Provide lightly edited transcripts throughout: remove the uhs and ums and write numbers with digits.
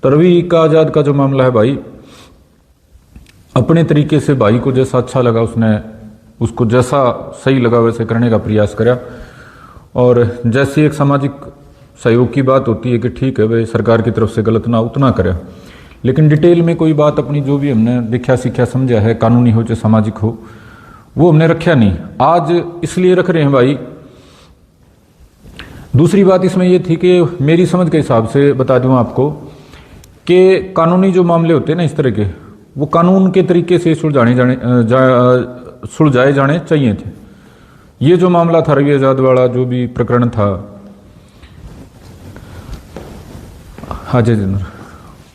तो रवि का आज़ाद का जो मामला है भाई, अपने तरीके से भाई को जैसा अच्छा लगा उसने उसको जैसा सही लगा वैसे करने का प्रयास करा। और जैसी एक सामाजिक सहयोग की बात होती है कि ठीक है भाई सरकार की तरफ से गलत ना उतना करे, लेकिन डिटेल में कोई बात अपनी जो भी हमने देखा सीखा समझा है, कानूनी हो चाहे सामाजिक हो, वो हमने रखा नहीं। आज इसलिए रख रहे हैं भाई। दूसरी बात इसमें ये थी कि मेरी समझ के हिसाब से बता दूं आपको कि कानूनी जो मामले होते हैं ना इस तरह के, वो कानून के तरीके से सुलझाए जाने चाहिए थे। ये जो मामला था रवि आजाद वाला जो भी प्रकरण था अजय जिंदल,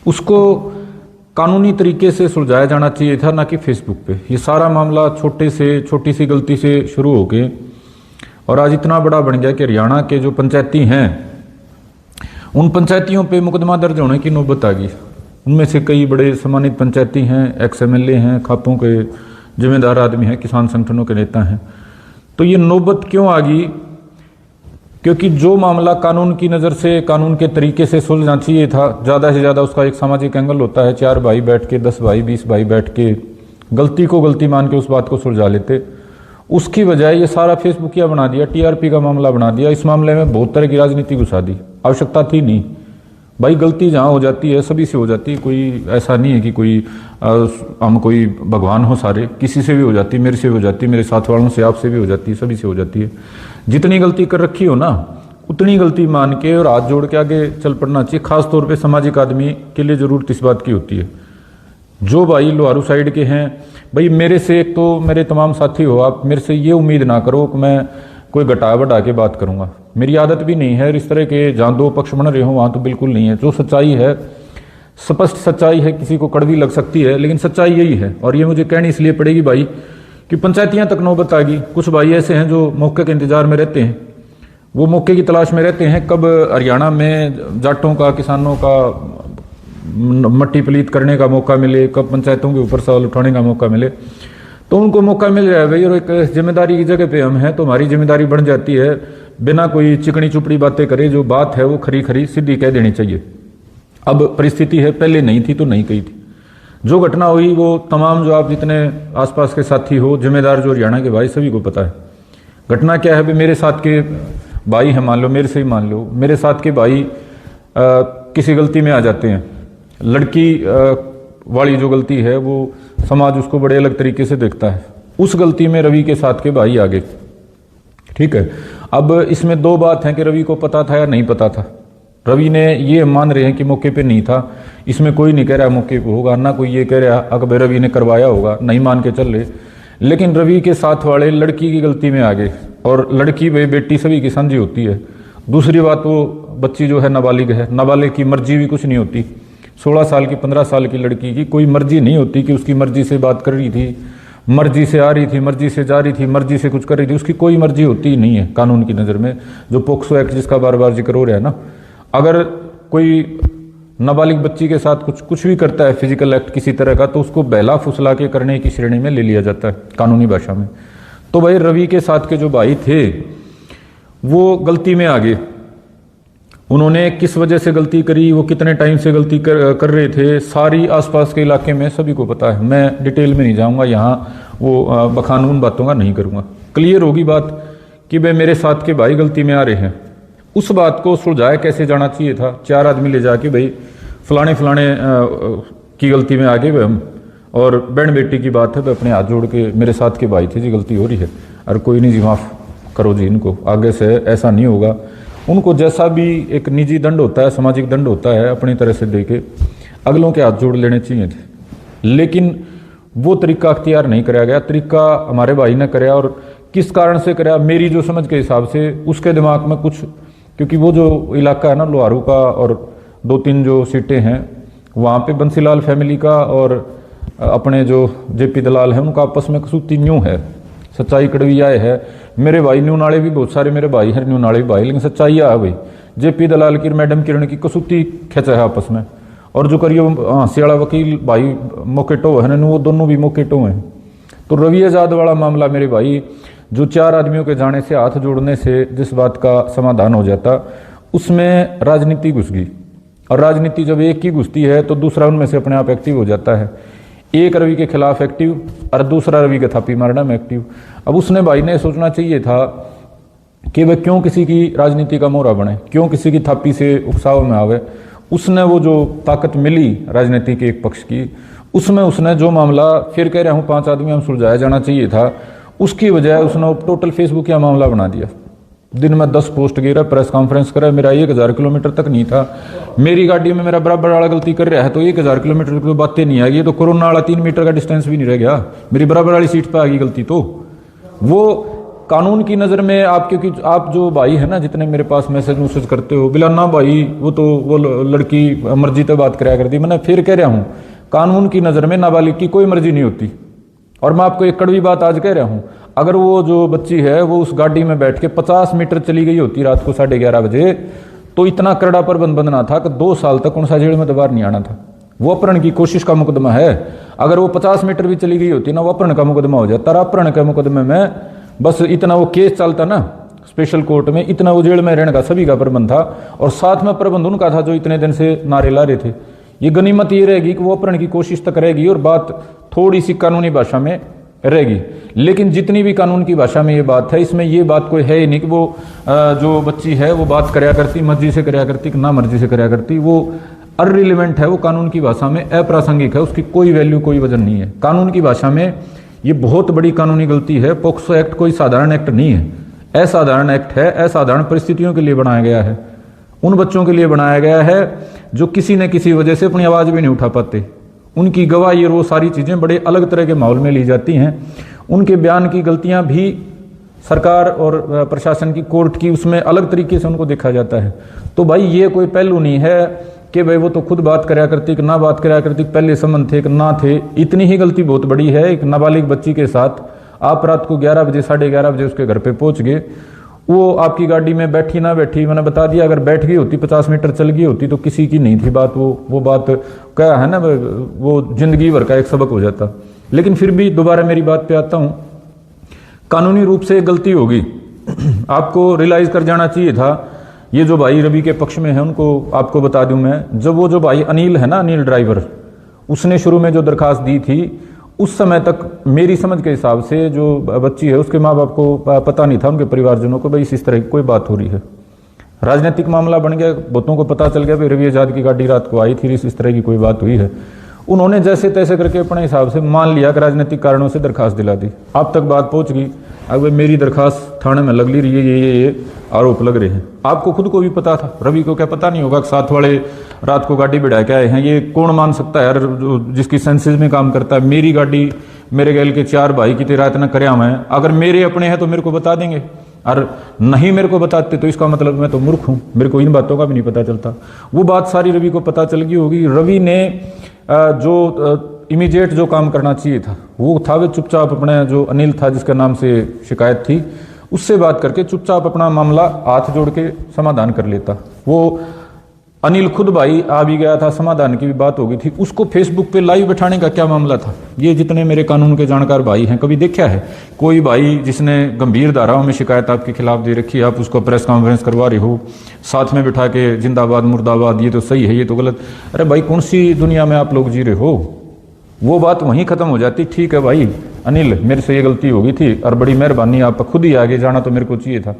उसको कानूनी तरीके से सुलझाया जाना चाहिए था, ना कि फेसबुक पे। ये सारा मामला छोटी सी गलती से शुरू हो गए और आज इतना बड़ा बन गया कि हरियाणा के जो पंचायती हैं उन पंचायतियों पे मुकदमा दर्ज होने की नौबत आ गई। उनमें से कई बड़े सम्मानित पंचायती हैं, एक्स MLA हैं, खापों के जिम्मेदार आदमी हैं, किसान संगठनों के नेता हैं। तो ये नौबत क्यों आ गई? क्योंकि जो मामला कानून की नज़र से कानून के तरीके से सुलझना चाहिए था, ज़्यादा से ज़्यादा उसका एक सामाजिक एंगल होता है। 4 भाई बैठ के, 10 भाई, 20 भाई बैठ के गलती को गलती मान के उस बात को सुलझा लेते। उसकी बजाय ये सारा फेसबुकिया बना दिया, TRP का मामला बना दिया। इस मामले में बहुत तरह की राजनीति घुसा दी, आवश्यकता थी नहीं भाई। गलती जहाँ हो जाती है सभी से हो जाती है, कोई ऐसा नहीं है कि कोई हम कोई भगवान हो, सारे किसी से भी हो जाती है, मेरे से भी हो जाती है, मेरे साथ वालों से, आपसे भी हो जाती है, सभी से हो जाती है। जितनी गलती कर रखी हो ना उतनी गलती मान के और हाथ जोड़ के आगे चल पड़ना चाहिए। खास तौर पे सामाजिक आदमी के लिए जरूरत इस बात की होती है। जो भाई लोहारू साइड के हैं भाई, मेरे से एक तो मेरे तमाम साथी हो, आप मेरे से ये उम्मीद ना करो कि मैं कोई घटा बढ़ा के बात करूंगा। मेरी आदत भी नहीं है इस तरह के जहाँ दो पक्ष बन रहे हो वहाँ तो बिल्कुल नहीं है। जो सच्चाई है, स्पष्ट सच्चाई है, किसी को कड़वी लग सकती है लेकिन सच्चाई यही है। और ये मुझे कहनी इसलिए पड़ेगी भाई कि पंचायतियाँ तक नौबत आ गई। कुछ भाई ऐसे हैं जो मौके के इंतजार में रहते हैं, वो मौके की तलाश में रहते हैं कब हरियाणा में जाटों का, किसानों का मट्टी पलीत करने का मौका मिले, कब पंचायतों के ऊपर सवाल उठाने का मौका मिले। तो उनको मौका मिल रहा है भाई, और एक जिम्मेदारी की जगह पे हम हैं तो हमारी जिम्मेदारी बन जाती है बिना कोई चिकनी चुपड़ी बातें करे, जो बात है वो खरी खरी सीधी कह देनी चाहिए। अब परिस्थिति है, पहले नहीं थी तो नहीं कही थी। जो घटना हुई वो तमाम जो आप जितने आसपास के साथी हो, जिम्मेदार जो हरियाणा के भाई, सभी को पता है। घटना क्या है भाई, मेरे साथ के भाई हैं, मान लो मेरे से ही मान लो, मेरे साथ के भाई किसी गलती में आ जाते हैं। लड़की वाली जो गलती है वो समाज उसको बड़े अलग तरीके से देखता है। उस गलती में रवि के साथ के भाई आ गए, ठीक है। अब इसमें दो बात है कि रवि को पता था या नहीं पता था। रवि ने ये मान रहे हैं कि मौके पे नहीं था, इसमें कोई नहीं कह रहा मौके पे होगा, ना कोई ये कह रहा अगर रवि ने करवाया होगा, नहीं मान के चल रहे। लेकिन रवि के साथ वाले लड़की की गलती में आ गए, और लड़की वे बेटी सभी की साझी होती है। दूसरी बात, वो बच्ची जो है नाबालिग है, नाबालिग की मर्जी भी कुछ नहीं होती। 16 साल की, 15 साल की लड़की की कोई मर्जी नहीं होती कि उसकी मर्जी से बात कर रही थी, मर्जी से आ रही थी, मर्जी से जा रही थी, मर्जी से कुछ कर रही थी। उसकी कोई मर्जी होती ही नहीं है कानून की नज़र में। जो पोक्सो एक्ट जिसका बार बार जिक्र हो रहा है ना, अगर कोई नाबालिग बच्ची के साथ कुछ भी करता है फिजिकल एक्ट किसी तरह का, तो उसको बहला फुसला के करने की श्रेणी में ले लिया जाता है कानूनी भाषा में। तो भाई रवि के साथ के जो भाई थे वो गलती में आ गए। उन्होंने किस वजह से गलती करी, वो कितने टाइम से गलती कर रहे थे, सारी आसपास के इलाके में सभी को पता है। मैं डिटेल में नहीं जाऊंगा, यहाँ वो बकानून बातों का नहीं करूंगा। क्लियर होगी बात कि भाई मेरे साथ के भाई गलती में आ रहे हैं। उस बात को सुलझाया कैसे जाना चाहिए था। 4 आदमी ले जाके भाई फलाने की गलती में आ गए हम, और बहन बेटी की बात है तो अपने हाथ जोड़ के मेरे साथ के भाई थे जी, गलती हो रही है, और कोई नहीं जी, माफ़ करो जी, इनको आगे से ऐसा नहीं होगा। उनको जैसा भी एक निजी दंड होता है, सामाजिक दंड होता है, अपनी तरह से देके अगलों के हाथ जोड़ लेने चाहिए थे। लेकिन वो तरीका अख्तियार नहीं कराया गया। तरीका हमारे भाई ने कराया, और किस कारण से कराया मेरी जो समझ के हिसाब से, उसके दिमाग में कुछ, क्योंकि वो जो इलाका है ना लोहारू का, और 2-3 जो सीटें हैं वहाँ पे बंसीलाल फैमिली का और अपने जो JP दलाल हैं उनका आपस में कसूती न्यू है। सच्चाई कड़वी आए है। मेरे भाई न्यू नाले भी बहुत सारे मेरे भाई हैं, न्यू नाले भी भाई, लेकिन सच्चाई आ भाई JP दलाल की मैडम किरण की कसूती खेचा है आपस में। और जो करियो हंसी वाला वकील भाई मोकेटो है ना, वो दोनों भी मोकेटो हैं। तो रवि आजाद वाला मामला मेरे भाई, जो 4 आदमियों के जाने से, हाथ जोड़ने से जिस बात का समाधान हो जाता, उसमें राजनीति घुस गई। और राजनीति जब एक की घुसती है तो दूसरा उनमें से अपने आप एक्टिव हो जाता है। एक रवि के खिलाफ एक्टिव और दूसरा रवि के थापी मारना में एक्टिव। अब उसने भाई ने सोचना चाहिए था कि वह क्यों किसी की राजनीति का मोहरा बने, क्यों किसी की थापी से उकसाव में आवे। उसने वो जो ताकत मिली राजनीति के एक पक्ष की, उसमें उसने जो मामला फिर कह रहा हूँ 5 आदमी हम सुलझाया जाना चाहिए था, उसकी बजाय उसने टोटल फेसबुक का मामला बना दिया। दिन में 10 पोस्ट गिरा, प्रेस कॉन्फ्रेंस करा, मेरा 1000 किलोमीटर तक नहीं था, मेरी गाड़ी में मेरा बराबर वाला गलती कर रहा है तो 1000 किलोमीटर की तो बातें नहीं आ गई, तो कोरोना वाला 3 मीटर का डिस्टेंस भी नहीं रह गया, मेरी बराबर वाली सीट पर आ गई गलती। तो वो कानून की नज़र में आप, क्योंकि आप जो भाई है ना जितने मेरे पास मैसेज करते हो, बिला ना भाई वो लड़की मर्जी पे बात कराया करती, मैंने फिर कह रहा हूँ कानून की नज़र में नाबालिग की कोई मर्जी नहीं होती। और मैं आपको एक कड़वी बात आज कह रहा हूँ, अगर वो जो बच्ची है वो उस गाड़ी में बैठ के 50 मीटर चली गई होती रात को 11:30 बजे, तो इतना कड़ा प्रबंध बनना था कि 2 साल तक उनसा जेल में दोबारा नहीं आना था। वो अपहरण की कोशिश का मुकदमा है, अगर वो 50 मीटर भी चली गई होती ना, वो अपहरण का मुकदमा हो जाता। अपहरण के मुकदमे में बस इतना वो केस चलता ना स्पेशल कोर्ट में, इतना वो जेल में रहने का सभी का प्रबंध था, और साथ में प्रबंध उनका था जो इतने दिन से नारे ला रहे थे। ये गनीमत ये रहेगी कि वो अपहरण की कोशिश तक रहेगी और बात थोड़ी सी कानूनी भाषा में रहेगी। लेकिन जितनी भी कानून की भाषा में ये बात है, इसमें ये बात कोई है ही नहीं कि वो जो बच्ची है वो बात कराया करती, मर्जी से कराया करती कि ना मर्जी से कराया करती, वो अनरिलेवेंट है, वो कानून की भाषा में अप्रासंगिक है, उसकी कोई वैल्यू कोई वजन नहीं है। कानून की भाषा में ये बहुत बड़ी कानूनी गलती है। पोक्सो एक्ट कोई साधारण एक्ट नहीं है, असाधारण एक्ट है, असाधारण परिस्थितियों के लिए बनाया गया है, उन बच्चों के लिए बनाया गया है जो किसी न किसी वजह से अपनी आवाज़ भी नहीं उठा पाते, उनकी गवाही और वो सारी चीज़ें बड़े अलग तरह के माहौल में ली जाती हैं, उनके बयान की गलतियां भी सरकार और प्रशासन की कोर्ट की उसमें अलग तरीके से उनको देखा जाता है। तो भाई ये कोई पहलू नहीं है कि भाई वो तो खुद बात कराया करती कि ना बात कराया करती, पहले संबंध थे कि ना थे। इतनी ही गलती बहुत बड़ी है। एक नाबालिग बच्ची के साथ आप रात को 11 बजे 11:30 बजे उसके घर पे पहुंच गए, वो आपकी गाड़ी में बैठी ना बैठी मैंने बता दिया, अगर बैठ गई होती 50 मीटर चल गई होती तो किसी की नहीं थी बात। वो बात क्या है ना, वो जिंदगी भर का एक सबक हो जाता। लेकिन फिर भी दोबारा मेरी बात पे आता हूं, कानूनी रूप से गलती होगी, आपको रियलाइज कर जाना चाहिए था। ये जो भाई रवि के पक्ष में है उनको आपको बता दूं मैं, जब वो जो भाई अनिल है ना, अनिल ड्राइवर, उसने शुरू में जो दरखास्त दी थी उस समय तक मेरी समझ के हिसाब से जो बच्ची है उसके माँ बाप को पता नहीं था, उनके परिवारजनों को, भाई इस तरह की कोई बात हो रही है। राजनीतिक मामला बन गया, बहुतों को पता चल गया भाई रवि आजाद की गाड़ी रात को आई थी, इस तरह की कोई बात हुई है। उन्होंने जैसे तैसे करके अपने हिसाब से मान लिया कि राजनीतिक कारणों से दरखास्त दिला दी। अब तक बात पहुंच गई, अब मेरी दरखास्त थाने में लग ली रही है, ये आरोप लग रहे हैं। आपको खुद को भी पता था, रवि को क्या पता नहीं होगा कि साथ वाले रात को गाड़ी बिठा के आए हैं? ये कौन मान सकता है यार जिसकी सेंसेस में काम करता है? मेरी गाड़ी मेरे गैल के 4 भाई की तरह इतना करे मैं, अगर मेरे अपने हैं तो मेरे को बता देंगे, और नहीं मेरे को बताते तो इसका मतलब मैं तो मूर्ख हूँ, मेरे को इन बातों का भी नहीं पता चलता। वो बात सारी रवि को पता चल गई होगी। रवि ने जो इमीडिएट जो काम करना चाहिए था वो था, वे चुपचाप अपने जो अनिल था जिसके नाम से शिकायत थी उससे बात करके चुपचाप अपना मामला हाथ जोड़ के समाधान कर लेता। वो अनिल खुद भाई आ भी गया था, समाधान की भी बात हो गई थी। उसको फेसबुक पे लाइव बैठाने का क्या मामला था? ये जितने मेरे कानून के जानकार भाई हैं, कभी देखा है कोई भाई जिसने गंभीर धाराओं में शिकायत आपके खिलाफ दे रखी है, आप उसको प्रेस कॉन्फ्रेंस करवा रहे हो, साथ में बिठा के जिंदाबाद मुर्दाबाद, ये तो सही है ये तो गलत? अरे भाई कौन सी दुनिया में आप लोग जी रहे हो? वो बात वहीं खत्म हो जाती। ठीक है भाई अनिल, मेरे से ये गलती हो गई थी और बड़ी मेहरबानी, आप खुद ही आगे जाना तो मेरे को चाहिए था,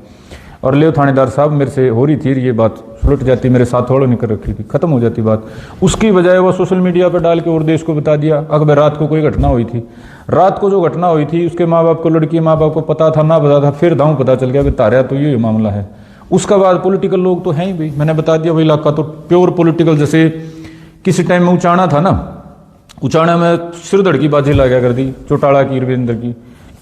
और ले थानेदार साहब मेरे से हो रही थी, ये बात सुलट जाती, मेरे साथ वालों ने कर रखी थी, खत्म हो जाती बात। उसकी बजाय वो सोशल मीडिया पर डाल के और देश को बता दिया। अगर रात को कोई घटना हुई थी, रात को जो घटना हुई थी उसके माँ बाप को, लड़की माँ बाप को पता था ना पता था, फिर दाऊं पता चल गया कि तारा तो ये मामला है। उसका बाद पॉलिटिकल लोग तो हैं ही भाई, मैंने बता दिया भाई इलाका तो प्योर पॉलिटिकल। जैसे किसी टाइम में उचाना था ना, उचाना में सिरधड़ की बाजी लगा कर दी, चौटाला की, रविंद्र की,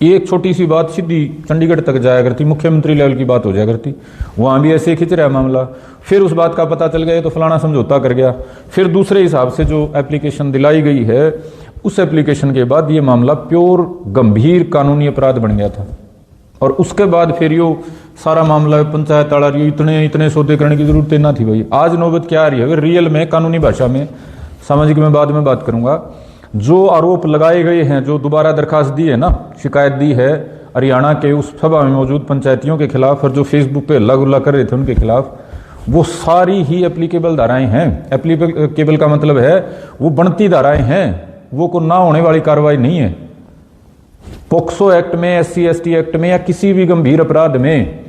एक छोटी सी बात सीधी चंडीगढ़ तक जाया करती, मुख्यमंत्री लेवल की बात हो जाया करती। वहाँ भी ऐसे खिंच रहा है मामला। फिर उस बात का पता चल गया तो फलाना समझौता कर गया। फिर दूसरे हिसाब से जो एप्लीकेशन दिलाई गई है, उस एप्लीकेशन के बाद ये मामला प्योर गंभीर कानूनी अपराध बन गया था। और उसके बाद फिर यो सारा मामला पंचायत आड़ा इतने सौदे करने की जरूरत ना थी भाई। आज नौबत क्या आ रही है? अगर रियल में कानूनी भाषा में, सामाजिक में बाद में बात करूंगा, जो आरोप लगाए गए हैं, जो दोबारा दरखास्त दी है ना, शिकायत दी है हरियाणा के उस सभा में मौजूद पंचायतियों के खिलाफ, और जो फेसबुक पे हल्ला गुल्ला कर रहे थे उनके खिलाफ, वो सारी ही एप्लीकेबल धाराएं हैं। एप्लीकेबल का मतलब है वो बनती धाराएं हैं, वो को ना होने वाली कार्रवाई नहीं है। पोक्सो एक्ट में, SC/ST एक्ट में या किसी भी गंभीर अपराध में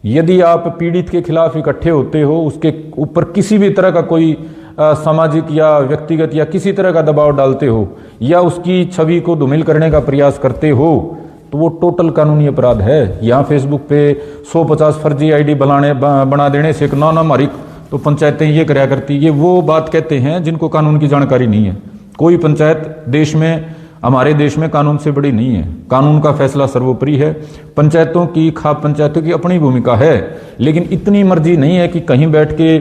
यदि आप पीड़ित के खिलाफ इकट्ठे होते हो, उसके ऊपर किसी भी तरह का कोई सामाजिक या व्यक्तिगत या किसी तरह का दबाव डालते हो या उसकी छवि को धूमिल करने का प्रयास करते हो, तो वो टोटल कानूनी अपराध है। यहाँ फेसबुक पे 150 फर्जी ID बना देने से ना हमारी तो पंचायतें ये कराया करती, ये वो बात कहते हैं जिनको कानून की जानकारी नहीं है। कोई पंचायत देश में, हमारे देश में कानून से बड़ी नहीं है। कानून का फैसला सर्वोपरि है। पंचायतों की, खाप पंचायतों की अपनी भूमिका है, लेकिन इतनी मर्जी नहीं है कि कहीं बैठ के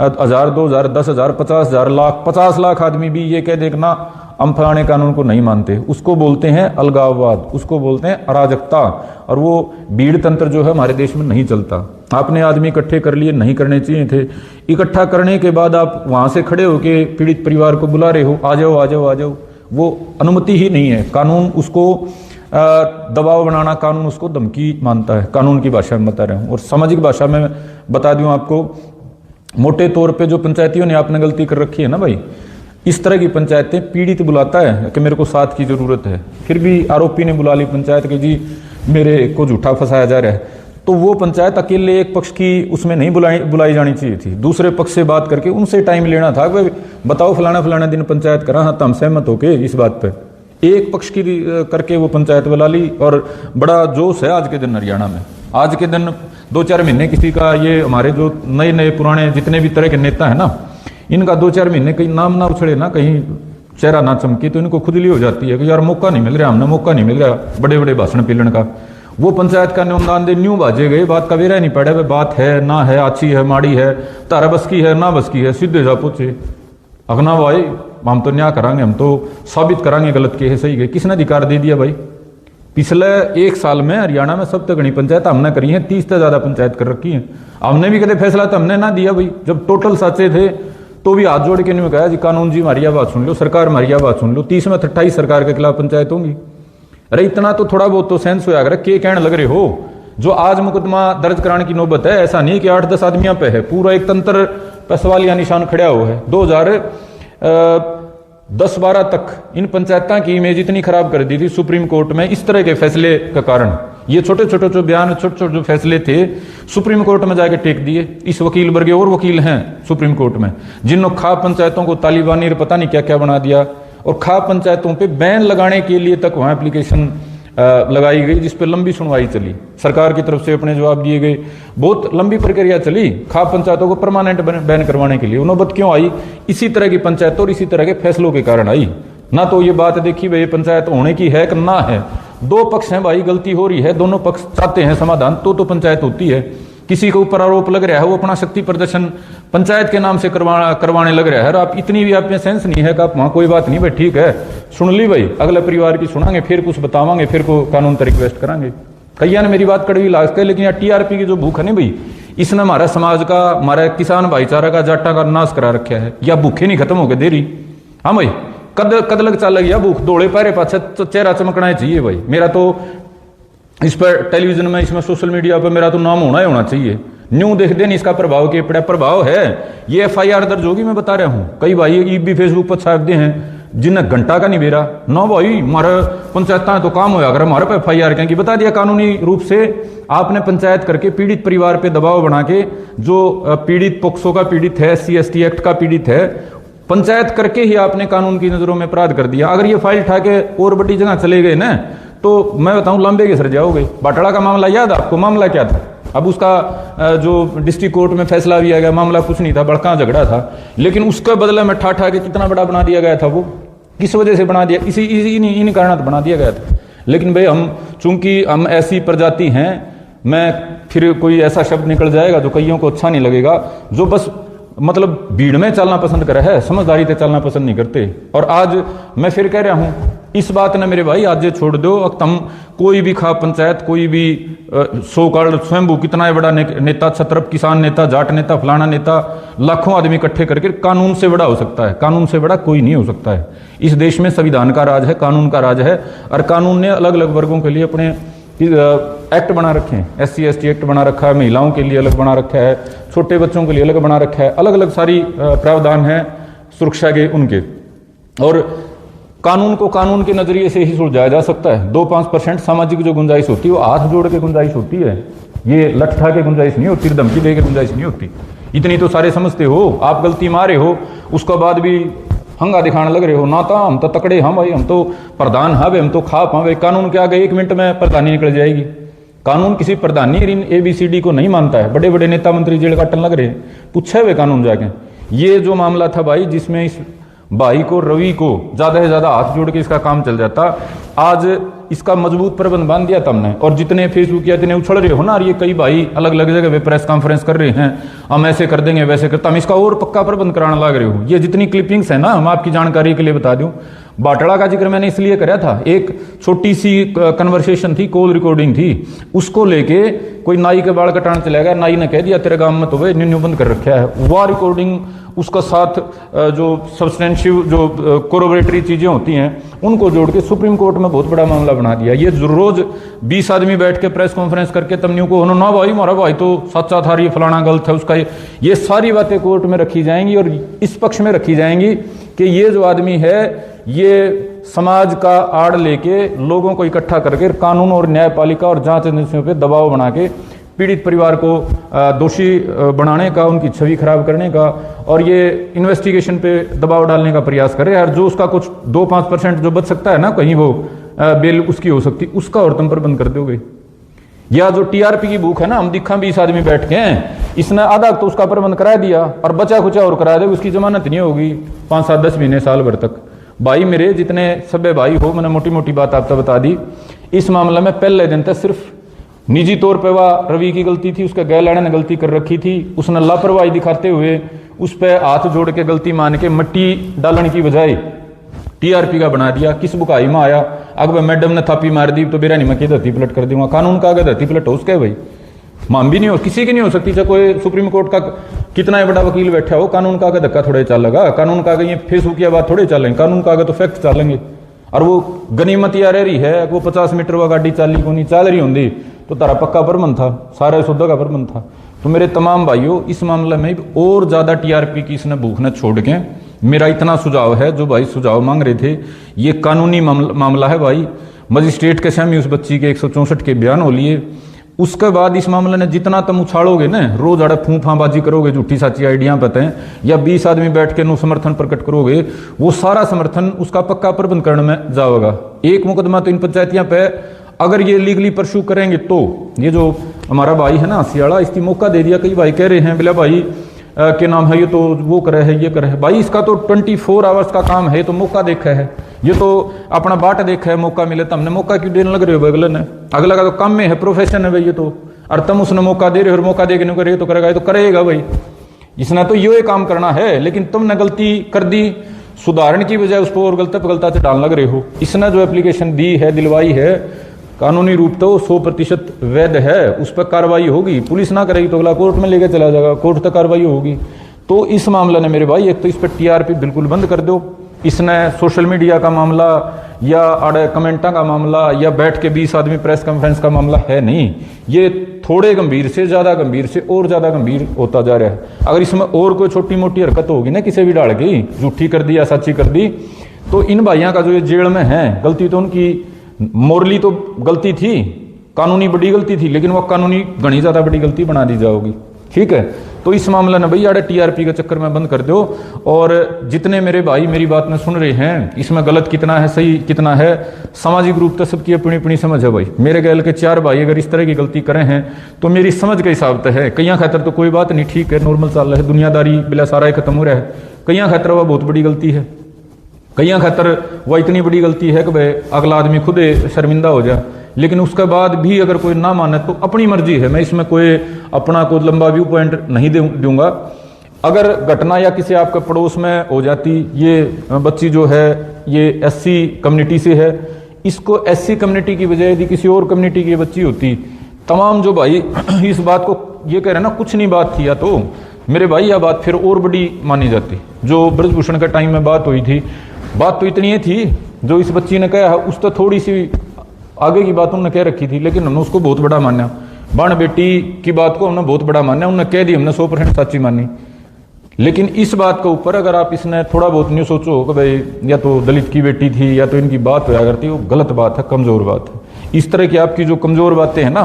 1000, 2000, 10,000, 50,000, लाख, 50 लाख आदमी भी ये कह देना हम फलाने कानून को नहीं मानते। उसको बोलते हैं अलगाववाद, उसको बोलते हैं अराजकता, और वो भीड़ तंत्र जो है हमारे देश में नहीं चलता। आपने आदमी इकट्ठे कर लिए, नहीं करने चाहिए थे। इकट्ठा करने के बाद आप वहां से खड़े होके पीड़ित परिवार को बुला रहे हो, आ जाओ आ जाओ आ जाओ, वो अनुमति ही नहीं है। कानून उसको दबाव बनाना, कानून उसको धमकी मानता है। कानून की भाषा में बता रहा हूँ। और सामाजिक भाषा में बता दूं आपको, मोटे तौर पे जो पंचायतियों ने आपने गलती कर रखी है ना भाई, इस तरह की पंचायतें पीड़ित बुलाता है कि मेरे को साथ की जरूरत है, फिर भी आरोपी ने बुला ली पंचायत कि जी मेरे को झूठा फंसाया जा रहा है, तो वो पंचायत अकेले एक पक्ष की उसमें नहीं बुलाई जानी चाहिए थी। दूसरे पक्ष से बात करके उनसे टाइम लेना था, भाई बताओ फलाना दिन पंचायत करा, हाँ तो हम सहमत होके इस बात पे। एक पक्ष की करके वो पंचायत बुला ली, और बड़ा जोश है आज के दिन हरियाणा में। आज के दिन 2-4 महीने किसी का, ये हमारे जो नए पुराने जितने भी तरह के नेता है ना, इनका 2-4 महीने कहीं नाम ना उछड़े ना, कहीं चेहरा ना चमके, तो इनको खुजली हो जाती है कि यार मौका नहीं मिल रहा, हमने मौका नहीं मिल रहा बड़े बड़े भाषण पीलन का। वो पंचायत का अनुदान दे न्यू बाजे गए, बात का वेरा नहीं पड़ा, भाई बात है ना है, अच्छी है माड़ी है, तारा बस की है ना बस की है, सीधे जा पूछे अगना भाई हम तो न्याय करांगे, हम तो साबित करांगे गलत के है सही है। किसने अधिकार दे दिया भाई? पिछले 1 साल में हरियाणा में सबसे घनी पंचायत हमने करी है, 30 से ज्यादा पंचायत कर रखी है। हमने भी कदे फैसला तो हमने ना दिया भाई, जब टोटल साचे थे तो भी हाथ जोड़ के नहीं कहा जी कानून जी हमारी बात सुन लो, सरकार हमारी बात सुन लो। 30 में 28 सरकार के खिलाफ पंचायत होंगी। अरे इतना तो थोड़ा बहुत तो सेंस होया कर, के कहने लग रहे हो? जो आज मुकदमा दर्ज कराने की नौबत है, ऐसा नहीं कि 8-10 आदमियों पे है, पूरा एक तंत्र पे सवालिया निशान खड़ा हुआ है। 2010-12 तक इन पंचायतों की इमेज इतनी खराब कर दी थी सुप्रीम कोर्ट में इस तरह के फैसले का कारण। ये छोटे छोटे जो बयान, छोटे छोटे जो फैसले थे, सुप्रीम कोर्ट में जाके टेक दिए। इस वकील वर्ग और वकील हैं सुप्रीम कोर्ट में, जिन्होंने खाप पंचायतों को तालिबानी और पता नहीं क्या क्या बना दिया, और खाप पंचायतों पे बैन लगाने के लिए तक वहां एप्लीकेशन लगाई गई, जिस पे लंबी सुनवाई चली, सरकार की तरफ से अपने जवाब दिए गए, बहुत लंबी प्रक्रिया चली खाप पंचायतों को परमानेंट बैन करवाने के लिए। नौबत क्यों आई? इसी तरह की पंचायतों और इसी तरह के फैसलों के कारण आई। ना तो ये बात देखी भाई पंचायत होने की है कि ना है, दो पक्ष हैं भाई, गलती हो रही है, दोनों पक्ष चाहते हैं समाधान, तो पंचायत होती है। किसी के ऊपर आरोप लग रहा है, वो अपना शक्ति प्रदर्शन पंचायत के नाम से करवाने लग रहा है, और आप इतनी भी आप में सेंस नहीं है कि आप वहां कोई बात नहीं भाई ठीक है सुन ली भाई, अगले परिवार की सुनांगे, फिर कुछ बतावांगे, फिर को कानून तक रिक्वेस्ट करांगे। कईया ने मेरी बात कड़वी लाग के, लेकिन TRP की जो भूख है ना भाई, इसने हमारा समाज का, हमारा किसान भाईचारा का, जाटा का नाश करा रखा है। या भूखे नहीं खत्म होके दे रही। हाँ भाई, कद लग चल गया भूख, दौड़े पैरे पाछे चेहरा चमकना चाहिए भाई। मेरा तो इस पर टेलीविजन में, इसमें सोशल मीडिया पर मेरा तो नाम होना चाहिए। न्यू देख देन इसका प्रभाव के पड़ा, प्रभाव है। ये FIR दर्ज होगी, मैं बता रहा हूँ। कई भाई भी फेसबुक पर छाप दे हैं जिन्हें घंटा का नहीं बेरा ना भाई, हमारा पंचायत तो काम होया अगर हमारे पे FIR क्या बता दिया। कानूनी रूप से आपने पंचायत करके पीड़ित परिवार पे दबाव बना के, जो पीड़ित पोक्सो का पीड़ित है, SC/ST एक्ट का पीड़ित है, पंचायत करके ही आपने कानून की नजरों में अपराध कर दिया। अगर ये फाइल उठा के और बड़ी जगह चले गए ना, तो मैं बताऊं लंबे के सर जाओगे। बाटड़ा का मामला याद आपको? मामला क्या था? अब उसका जो डिस्ट्रिक्ट कोर्ट में फैसला भी आ गया, मामला कुछ नहीं था, बड़का झगड़ा था, लेकिन उसके बदले में ठा के कितना बड़ा बना दिया गया था। वो किस वजह से बना दिया? इन कारण बना दिया गया था। लेकिन भाई हम, चूंकि हम ऐसी प्रजाति हैं, मैं फिर कोई ऐसा शब्द निकल जाएगा जो कईयों को अच्छा नहीं लगेगा, जो बस मतलब भीड़ में चलना पसंद कर है, समझदारी से चलना पसंद नहीं करते। और आज मैं फिर कह रहा हूं, इस बात ने मेरे भाई आज छोड़ दो। तुम कोई भी खाप पंचायत, कोई भी सो कॉल्ड स्वयंभू कितना बड़ा नेता, छत्रप किसान नेता, जाट नेता, फलाना नेता, लाखों आदमी इकट्ठे करके कानून से बड़ा हो सकता है। कानून से बड़ा कोई नहीं हो सकता है। इस देश में संविधान का राज है, कानून का राज है, और कानून ने अलग अलग वर्गों के लिए अपने एक्ट बना रखे हैं, SC ST एक्ट बना रखा है, महिलाओं के लिए अलग बना रखा है, छोटे बच्चों के लिए अलग बना रखा है, अलग अलग सारी प्रावधान हैं सुरक्षा के उनके। और कानून को कानून के नजरिए से ही सुलझाया जा सकता है। 2-5% सामाजिक जो गुंजाइश होती है वो हाथ जोड़ के गुंजाइश होती है, ये लठा के गुंजाइश नहीं होती, धमकी दे के गुंजाइश नहीं होती। इतनी तो सारे समझते हो, आप गलती मारे हो उसके बाद भी हंगा दिखाने लग रहे हो, ना तो हम तो तकड़े, हम भाई हम तो प्रधान हाँ भाई, हम तो खाप हाँ भाई। कानून के आगे 1 मिनट में प्रधानी निकल जाएगी। कानून किसी प्रधानी इन ABCD को नहीं मानता है। बड़े बड़े नेता मंत्री जेल काटने लग रहे हैं, पूछे हुए कानून जाके। ये जो मामला था भाई, जिसमें इस भाई को, रवि को ज्यादा से ज्यादा हाथ जोड़ के इसका काम चल जाता, आज इसका मजबूत प्रबंध बांध दिया तुमने। और जितने फेसबुक या इतने उछल रहे हो ना, ये कई भाई अलग अलग जगह पे प्रेस कॉन्फ्रेंस कर रहे हैं, हम ऐसे कर देंगे वैसे करता, हम इसका और पक्का प्रबंध कराने लग रहे हो। ये जितनी क्लिपिंग्स है ना, हम आपकी जानकारी के लिए बता दूं, बाटड़ा का जिक्र मैंने इसलिए कराया था, एक छोटी सी कन्वर्सेशन थी, कॉल रिकॉर्डिंग थी, उसको लेके कोई नाई के बाल कटाने चला गया, नाई ने कह दिया तेरे गांव में तो वे न्यू बंद कर रखा है। वह रिकॉर्डिंग उसका साथ जो सब्सटेंशिव जो कोरोबरेटरी चीजें होती हैं उनको जोड़ के सुप्रीम कोर्ट में बहुत बड़ा मामला बना दिया। ये रोज 20 आदमी बैठ के प्रेस कॉन्फ्रेंस करके तमन्यू को ना भाई हमारा भाई तो सच्चा था, ये फलाना गलत है उसका, ये सारी बातें कोर्ट में रखी जाएंगी और इस पक्ष में रखी जाएंगी कि ये जो आदमी है ये समाज का आड़ लेके लोगों को इकट्ठा करके कानून और न्यायपालिका और जांच एजेंसियों पे दबाव बना के पीड़ित परिवार को दोषी बनाने का, उनकी छवि खराब करने का और ये इन्वेस्टिगेशन पे दबाव डालने का प्रयास कर रहे हैं। और जो उसका कुछ 2-5% जो बच सकता है ना, कहीं वो बेल उसकी हो सकती, उसका और तुम पर बंद कर दोगे। या जो TRP की भूख है ना, हम दिखा 20 आदमी बैठ के हैं, इसने आधा तो उसका प्रबंध करा दिया और बचा खुचा और करा दे, उसकी जमानत नहीं होगी 5-7-10 महीने साल भर तक। भाई मेरे जितने सभ्य भाई हो, मैंने मोटी मोटी बात आपको बता दी। इस मामले में पहले दिन तक सिर्फ निजी तौर पे वह रवि की गलती थी, उसके गैलाड़े ने गलती कर रखी थी, उसने लापरवाही दिखाते हुए उस पर हाथ जोड़ के गलती मान के मट्टी डालने की बजाय TRP का बना दिया। किस बुकाई में आया, अगर मैडम ने थापी मार दी तो बेरा नहीं मैं की धरती पलट कर दूंगा। कानून का अगर धरती पलट हो उसके भाई माम भी नहीं हो, किसी की नहीं हो सकती, चाहे कोई सुप्रीम कोर्ट का कितना ही बड़ा वकील बैठा हो, कानून का आगे धक्का थोड़े चलेगा, कानून का आगे ये फेसबुक की बात थोड़े चलेंगे, कानून का आगे तो फैक्ट चलेंगे। और वो गनीमत या रह रही है, वो 50 मीटर वा गाड़ी चाली को नहीं चल रही होंगी तो तारा पक्का प्रबंध था, सारा शुद्ध का प्रबंध था। तो मेरे तमाम भाइयों, इस मामले में और ज्यादा TRP की इसने भूख न छोड़ के मेरा इतना सुझाव है, जो भाई सुझाव मांग रहे थे, ये कानूनी मामला है भाई। मजिस्ट्रेट के सामने उस बच्ची के 164 के बयान हो लिए, उसके बाद इस मामले ने जितना तुम उछालोगे ना, रोज अड़े फूफाबाजी करोगे, झूठी साची आइडिया पता है, या 20 आदमी बैठ के नो समर्थन प्रकट करोगे, वो सारा समर्थन उसका पक्का प्रबंध करने में जाएगा। एक मुकदमा तो इन पंचायतियां पे अगर ये लीगली परस्यू करेंगे तो, ये जो हमारा भाई है ना सियाड़ा, इसकी मौका दे दिया। कई भाई कह रहे हैं बिला भाई के नाम है, ये तो वो करे है, ये करे है। भाई इसका तो 24 आवर्स का काम है, तो मौका देखा है, ये तो अपना बाट देखा है, मौका मिले तो हमने मौका क्यों देने लग रहे हो अगले ने? अगला का तो काम में है, प्रोफेशन है भाई ये तो, और तुम उसने मौका दे रहे हो, और मौका दे के नहीं करे तो करेगा, ये तो करेगा भाई, इसने तो ये काम करना है। लेकिन तुमने गलती कर दी, सुधारण की बजाय उसको और गलत पे गलता से डालने लग रहे हो। इसने जो एप्लीकेशन दी है, दिलवाई है, कानूनी रूप तो 100% वैध है, उस पर कार्रवाई होगी। पुलिस ना करेगी तो अगला कोर्ट में लेकर चला जाएगा, कोर्ट तक कार्रवाई होगी। तो इस मामले ने मेरे भाई, एक तो इस पर TRP बिल्कुल बंद कर दो। इसने सोशल मीडिया का मामला या अड़े कमेंटा का मामला या बैठ के 20 आदमी प्रेस कॉन्फ्रेंस का मामला है नहीं, ये थोड़े गंभीर से ज्यादा गंभीर से और ज्यादा गंभीर होता जा रहा है। अगर इसमें और कोई छोटी मोटी हरकत होगी ना, किसी भी डाल की झूठी कर दी या सच्ची कर दी, तो इन भाइयों का जो ये जेल में है, गलती तो उनकी मोरली तो गलती थी, कानूनी बड़ी गलती थी, लेकिन वो कानूनी घनी ज्यादा बड़ी गलती बना दी जाओगी। ठीक है, तो इस मामले में भैया TRP के चक्कर में बंद कर दो। और जितने मेरे भाई मेरी बात में सुन रहे हैं, इसमें गलत कितना है, सही कितना है, सामाजिक रूप से सबकी अपनी अपनी समझ है भाई। मेरे गैल के 4 भाई अगर इस तरह की गलती करें हैं तो मेरी समझ के हिसाब से है, कईयां खातर तो कोई बात नहीं, ठीक है, नॉर्मल चल रहा है, दुनियादारी बिला सारा ही खत्म हो रहा है। कईयां खातर वह बहुत बड़ी गलती है, कईयां खातर वह इतनी बड़ी गलती है कि भाई अगला आदमी खुद शर्मिंदा हो जाए। लेकिन उसके बाद भी अगर कोई ना माने तो अपनी मर्जी है, मैं इसमें कोई अपना कोई लंबा व्यू पॉइंट नहीं दूंगा। अगर घटना या किसी आपके पड़ोस में हो जाती, ये बच्ची जो है ये SC कम्युनिटी से है, इसको SC कम्युनिटी की बजाय यदि किसी और कम्युनिटी की बच्ची होती, तमाम जो भाई इस बात को ये कह रहे हैं ना कुछ नहीं बात थी, या तो मेरे भाई यह बात फिर और बड़ी मानी जाती। जो ब्रजभूषण के टाइम में बात हुई थी, बात तो इतनी ही थी, जो इस बच्ची ने कहा उस तो थोड़ी सी आगे की बात उन्होंने कह रखी थी, लेकिन हमने उसको बहुत बड़ा माना। बहन बेटी की बात को हमने बहुत बड़ा माना, उन्होंने कह दी, हमने 100% सच्ची मानी। लेकिन इस बात के ऊपर अगर आप इसने थोड़ा बहुत नहीं सोचो कि भाई या तो दलित की बेटी थी या तो इनकी बात होया करती, वो गलत बात है, कमज़ोर बात है। इस तरह की आपकी जो कमज़ोर बातें हैं ना,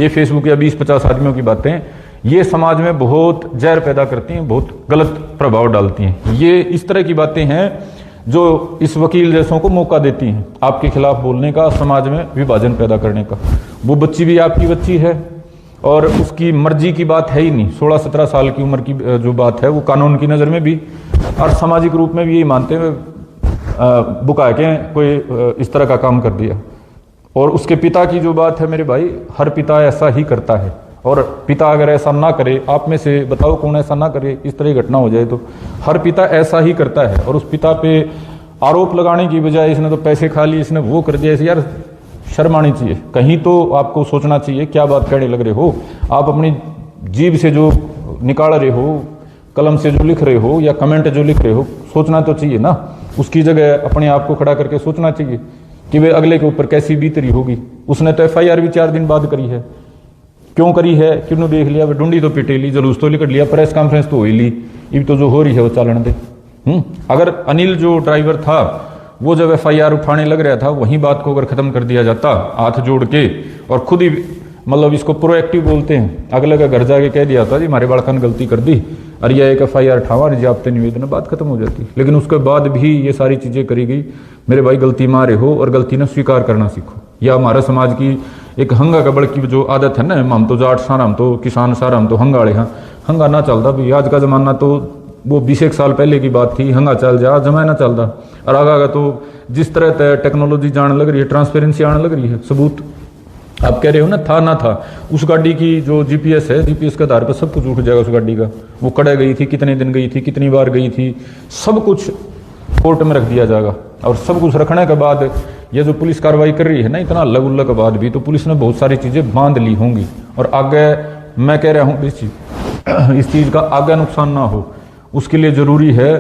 ये फेसबुक या 20-50 आदमियों की बातें, ये समाज में बहुत जहर पैदा करती हैं, बहुत गलत प्रभाव डालती हैं। ये इस तरह की बातें हैं जो इस वकील जैसों को मौका देती हैं आपके खिलाफ बोलने का, समाज में विभाजन पैदा करने का। वो बच्ची भी आपकी बच्ची है और उसकी मर्जी की बात है ही नहीं। 16-17 साल की उम्र की जो बात है वो कानून की नज़र में भी और सामाजिक रूप में भी यही मानते हुए बुका के कोई इस तरह का काम कर दिया। और उसके पिता की जो बात है मेरे भाई, हर पिता ऐसा ही करता है। और पिता अगर ऐसा ना करे, आप में से बताओ कौन ऐसा ना करे, इस तरह की घटना हो जाए तो हर पिता ऐसा ही करता है। और उस पिता पे आरोप लगाने की बजाय इसने तो पैसे खा लिए, इसने वो कर दिया, ऐसे यार शर्म आनी चाहिए। कहीं तो आपको सोचना चाहिए क्या बात कहने लग रहे हो। आप अपनी जीभ से जो निकाल रहे हो, कलम से जो लिख रहे हो या कमेंट जो लिख रहे हो, सोचना तो चाहिए ना। उसकी जगह अपने आप को खड़ा करके सोचना चाहिए कि वे अगले के ऊपर कैसी बीत रही होगी। उसने तो FIR भी 4 दिन बाद करी है। क्यों करी है, क्यों देख लिया, डूंडी तो पिटे ली, जुलूस तो निकल लिया, प्रेस कॉन्फ्रेंस तो हो ही ली, ये तो जो हो रही है वो चालन दे। अगर अनिल जो ड्राइवर था वो जब FIR उठाने लग रहा था, वहीं बात को अगर खत्म कर दिया जाता हाथ जोड़ के और खुद ही मतलब इसको प्रोएक्टिव बोलते हैं, अगले का घर जाके कह दिया था जी हमारे बालका ने गलती कर दी और यह एक FIR ठावा जाब्ते निवेदन, बात खत्म हो जाती। लेकिन उसके बाद भी ये सारी चीज़ें करी गई। मेरे भाई गलती मारे हो और गलती ने स्वीकार करना सीखो। यह हमारे समाज की एक हंगा गबड़ की जो आदत है ना, हम तो जाट सारा, हम तो किसान सारा, हम तो हंगाड़े। हाँ, हंगा ना चलता भाई। आज का जमाना तो वो 20 साल पहले की बात थी, हंगा चल जा, जमाना चलता। और आगा तो जिस तरह टेक्नोलॉजी जाने लग रही है, ट्रांसपेरेंसी आने लग रही है, सबूत आप कह रहे हो ना, था ना था। उस गाड़ी की जो GPS है, GPS के आधार पर सब कुछ उठ जाएगा उस गाड़ी का। वो कड़े गई थी, कितने दिन गई थी, कितनी बार गई थी, सब कुछ कोर्ट में रख दिया जाएगा। और सब कुछ रखने के बाद ये जो पुलिस कार्रवाई कर रही है ना, इतना अल्लग उल्लग के बाद भी तो पुलिस ने बहुत सारी चीज़ें बांध ली होंगी। और आगे मैं कह रहा हूँ इस चीज़ का आगे नुकसान ना हो, उसके लिए ज़रूरी है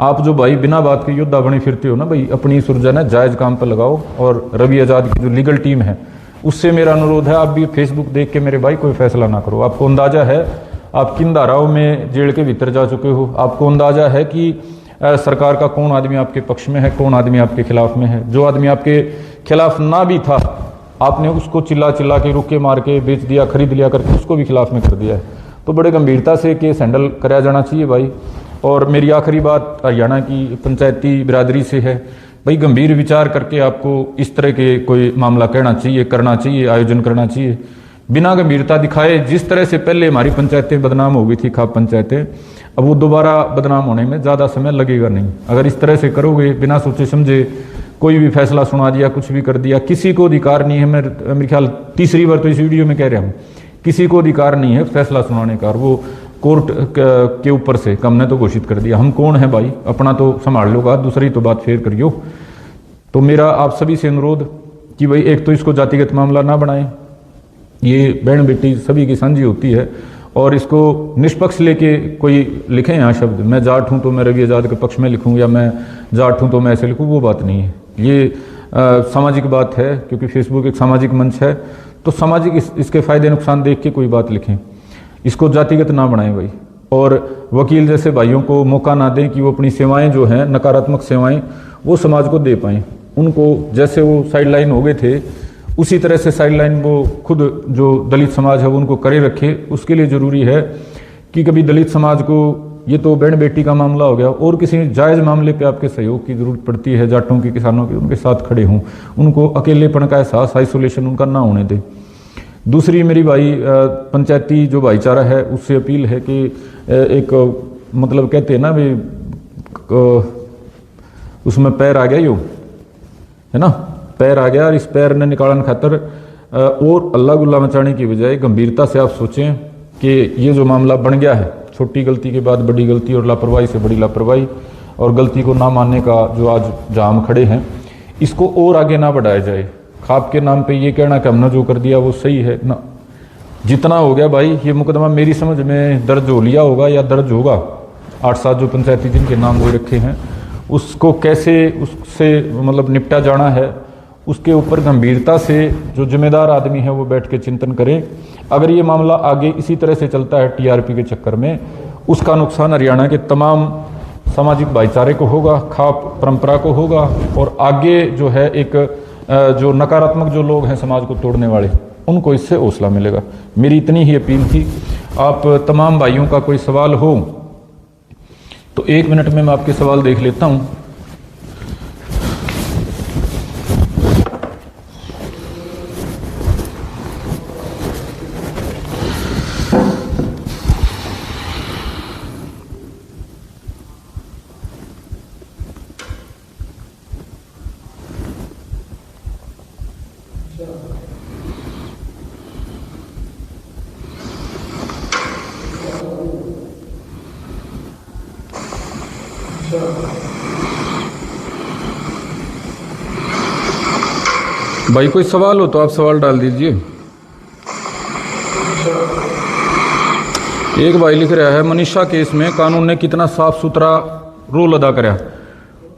आप जो भाई बिना बात के योद्धा बने फिरते हो ना भाई, अपनी सुरजा ना जायज़ काम पर लगाओ। और रवि आज़ाद की जो लीगल टीम है उससे मेरा अनुरोध है, आप भी फेसबुक देख के मेरे भाई कोई फैसला ना करो। आपको अंदाज़ा है आप किन धाराओं में जेल के भीतर जा चुके हो, आपको अंदाज़ा है कि सरकार का कौन आदमी आपके पक्ष में है, कौन आदमी आपके खिलाफ में है। जो आदमी आपके खिलाफ ना भी था, आपने उसको चिल्ला चिल्ला के, रुके मार के बेच दिया, खरीद लिया करके उसको भी खिलाफ में कर दिया है। तो बड़े गंभीरता से केस हैंडल कराया जाना चाहिए भाई। और मेरी आखिरी बात हरियाणा की पंचायती बिरादरी से है भाई, गंभीर विचार करके आपको इस तरह के कोई मामला कहना चाहिए, करना चाहिए, आयोजन करना चाहिए, बिना गंभीरता दिखाए। जिस तरह से पहले हमारी पंचायतें बदनाम हो गई थी, खाप पंचायतें, अब वो दोबारा बदनाम होने में ज़्यादा समय लगेगा नहीं। अगर इस तरह से करोगे, बिना सोचे समझे कोई भी फैसला सुना दिया, कुछ भी कर दिया, किसी को अधिकार नहीं है। मेरे ख्याल तीसरी बार तो इस वीडियो में कह रहा हूँ, किसी को अधिकार नहीं है फैसला सुनाने का। और वो कोर्ट के ऊपर से हमने तो घोषित कर दिया। हम कौन है भाई, अपना तो संभाल लोगा, दूसरी तो बात फेर करियो। तो मेरा आप सभी से अनुरोध कि भाई एक तो इसको जातिगत मामला ना बनाएं, ये बहन बेटी सभी की साझी होती है। और इसको निष्पक्ष लेके कोई लिखे यहाँ शब्द, मैं जाट हूँ तो मैं रवि आज़ाद के पक्ष में लिखूँ, या मैं जाट हूँ तो मैं ऐसे लिखूँ, वो बात नहीं है। ये सामाजिक बात है, क्योंकि फेसबुक एक सामाजिक मंच है। तो सामाजिक इसके फ़ायदे नुकसान देख के कोई बात लिखें, इसको जातिगत ना बनाएं भाई। और वकील जैसे भाइयों को मौका ना दें कि वो अपनी सेवाएं जो हैं, नकारात्मक सेवाएं, वो समाज को दे पाएँ। उनको जैसे वो साइडलाइन हो गए थे, उसी तरह से साइडलाइन वो खुद जो दलित समाज है वो उनको करे रखे। उसके लिए ज़रूरी है कि कभी दलित समाज को, ये तो बहन बेटी का मामला हो गया, और किसी जायज़ मामले पे आपके सहयोग की ज़रूरत पड़ती है, जाटों की, किसानों की, उनके साथ खड़े हों, उनको अकेलेपन का एहसास, आइसोलेशन उनका ना होने दें। दूसरी मेरी भाई पंचायती जो भाईचारा है उससे अपील है कि एक मतलब कहते हैं ना भाई, उसमें पैर आ गया, यो है ना, पैर आ गया, और इस पैर ने निकालने खातर और अल्लाह गुल्ला मचाने की बजाय गंभीरता से आप सोचें कि ये जो मामला बन गया है, छोटी गलती के बाद बड़ी गलती और लापरवाही से बड़ी लापरवाही, और गलती को ना मानने का जो आज जहाँ हम खड़े हैं, इसको और आगे ना बढ़ाया जाए। खाप के नाम पे ये कहना कि हमने जो कर दिया वो सही है ना, जितना हो गया भाई। ये मुकदमा मेरी समझ में दर्ज हो लिया होगा या दर्ज होगा। 8-7 जो पंचायती जिनके नाम वो रखे हैं, उसको कैसे उससे मतलब निपटा जाना है, उसके ऊपर गंभीरता से जो जिम्मेदार आदमी है वो बैठ के चिंतन करें। अगर ये मामला आगे इसी तरह से चलता है टीआरपी के चक्कर में, उसका नुकसान हरियाणा के तमाम सामाजिक भाईचारे को होगा, खाप परंपरा को होगा, और आगे जो है एक जो नकारात्मक जो लोग हैं समाज को तोड़ने वाले, उनको इससे हौसला मिलेगा। मेरी इतनी ही अपील थी। आप तमाम भाइयों का कोई सवाल हो तो 1 मिनट में मैं आपके सवाल देख लेता हूं। भाई कोई सवाल हो तो आप सवाल डाल दीजिए। एक भाई लिख रहा है, मनीषा केस में कानून ने कितना साफ सुथरा रोल अदा करा।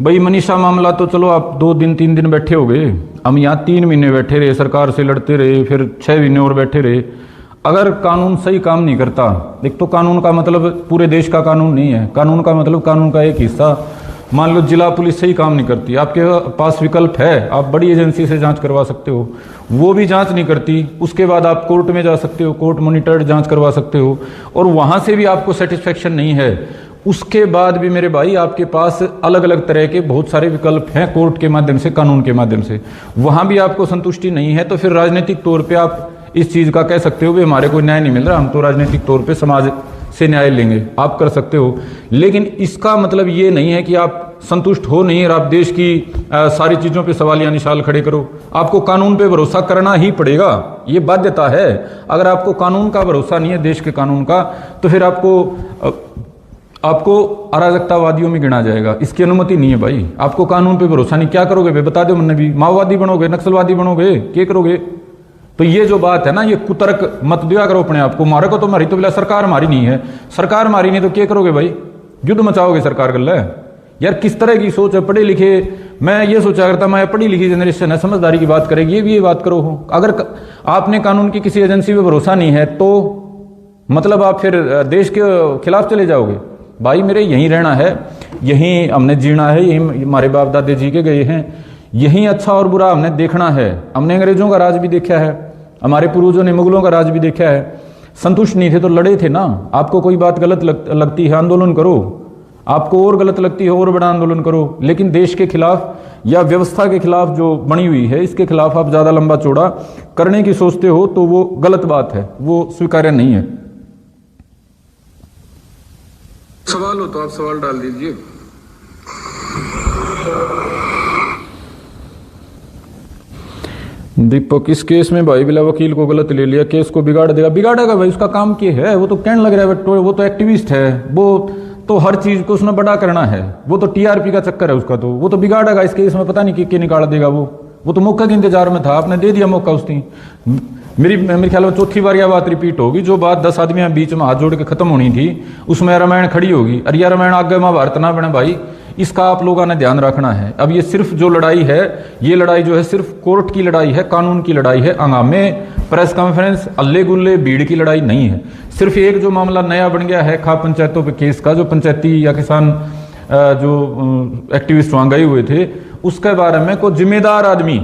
भाई मनीषा मामला तो चलो आप 2 दिन 3 दिन बैठे हो गए, हम यहाँ 3 महीने बैठे रहे, सरकार से लड़ते रहे, फिर 6 महीने और बैठे रहे। अगर कानून सही काम नहीं करता, एक तो कानून का मतलब पूरे देश का कानून नहीं है, कानून का मतलब कानून का एक हिस्सा। मान लो जिला पुलिस सही काम नहीं करती, आपके पास विकल्प है, आप बड़ी एजेंसी से जांच करवा सकते हो, वो भी जांच नहीं करती, उसके बाद आप कोर्ट में जा सकते हो, कोर्ट मॉनिटर्ड जांच करवा सकते हो, और वहां से भी आपको सेटिस्फेक्शन नहीं है, उसके बाद भी मेरे भाई आपके पास अलग अलग तरह के बहुत सारे विकल्प हैं कोर्ट के माध्यम से, कानून के माध्यम से, वहां भी आपको संतुष्टि नहीं है तो फिर राजनीतिक तौर पर आप इस चीज का कह सकते हो भी हमारे को न्याय नहीं मिल रहा, हम तो राजनीतिक तौर पे समाज से न्याय लेंगे, आप कर सकते हो। लेकिन इसका मतलब ये नहीं है कि आप संतुष्ट हो नहीं और आप देश की सारी चीजों पे सवालिया निशान खड़े करो। आपको कानून पे भरोसा करना ही पड़ेगा, ये बाध्यता है। अगर आपको कानून का भरोसा नहीं है, देश के कानून का, तो फिर आपको अराजकतावादियों में गिना जाएगा, इसकी अनुमति नहीं है भाई। आपको कानून पे भरोसा नहीं, क्या करोगे भाई बता दो, मैंने भी माओवादी बनोगे, नक्सलवादी बनोगे, क्या करोगे? तो ये जो बात है ना, ये कुतर्क मत दिया करो अपने आप को। मारे को तो मारी तो बोला सरकार हमारी नहीं है, सरकार हमारी नहीं तो क्या करोगे भाई? युद्ध मचाओगे सरकार कर ले यार? किस तरह की सोच है? पढ़े लिखे, मैं ये सोचा करता मैं पढ़ी लिखी जनरेशन है, समझदारी की बात करेगी, ये भी ये बात करो हो। अगर आपने कानून की किसी एजेंसी पे भरोसा नहीं है तो मतलब आप फिर देश के खिलाफ चले जाओगे। भाई मेरे यहीं रहना है, यहीं हमने जीना है, यहीं हमारे बाप दादे जी के गए हैं, यहीं अच्छा और बुरा हमने देखना है। हमने अंग्रेजों का राज भी देखा है, हमारे पूर्वजों ने मुगलों का राज भी देखा है। संतुष्ट नहीं थे तो लड़े थे ना। आपको कोई बात गलत लगती है, आंदोलन करो, आपको और गलत लगती है और बड़ा आंदोलन करो, लेकिन देश के खिलाफ या व्यवस्था के खिलाफ जो बनी हुई है, इसके खिलाफ आप ज्यादा लंबा चौड़ा करने की सोचते हो तो वो गलत बात है, वो स्वीकार्य नहीं है। सवाल हो तो आप सवाल डाल दीजिए। दीपक, इस केस में भाई बिला वकील को गलत ले लिया, केस को बिगाड़ देगा। बिगाड़ेगा भाई, उसका काम क्या है? वो तो कहने लग रहा है, वो तो एक्टिविस्ट है, वो तो हर चीज को उसने बड़ा करना है, वो तो टीआरपी का चक्कर है उसका, तो वो तो बिगाड़ेगा इस केस में, पता नहीं कि निकाल देगा। वो तो मौका के इंतजार में था, आपने दे दिया मौका उसने। मेरे ख्याल में चौथी बार यह बात रिपीट होगी। जो बात 10 आदमी बीच में हाथ जोड़ के खत्म होनी थी, उसमें रामायण खड़ी होगी। अरे यार रामायण आगे महाभारत ना बने भाई, इसका आप लोगों ने ध्यान रखना है। अब ये सिर्फ जो लड़ाई है, ये लड़ाई जो है सिर्फ कोर्ट की लड़ाई है, कानून की लड़ाई है। हंगामे, प्रेस कॉन्फ्रेंस, अल्ले गुल्ले, भीड़ की लड़ाई नहीं है। सिर्फ एक जो मामला नया बन गया है खाप पंचायतों पे केस का, जो पंचायती या किसान जो एक्टिविस्ट वहां गए हुए थे, उसके बारे में कोई जिम्मेदार आदमी,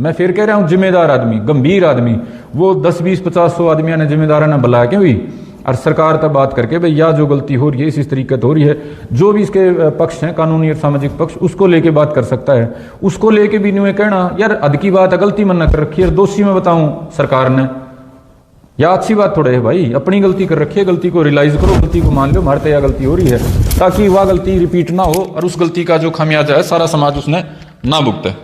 मैं फिर कह रहा हूं जिम्मेदार आदमी, गंभीर आदमी, वो 10, 20, 50, 100 आदमियों ने जिम्मेदार ने बुलाया क्यों हुई और सरकार तक बात करके भाई यह जो गलती हो रही है, इस तरीके हो रही है, जो भी इसके पक्ष हैं, कानूनी और सामाजिक पक्ष, उसको लेके बात कर सकता है। उसको लेके भी नहीं कहना यार अद की बात है, गलती मन न कर रखी है, दोषी मैं बताऊं सरकार ने, या अच्छी बात थोड़े है भाई। अपनी गलती कर रखी है, गलती को रियलाइज करो, गलती को मान लो, हमारे तो यह गलती हो रही है, ताकि वह गलती रिपीट ना हो और उस गलती का जो खामियाजा है सारा समाज उसने ना भुगते।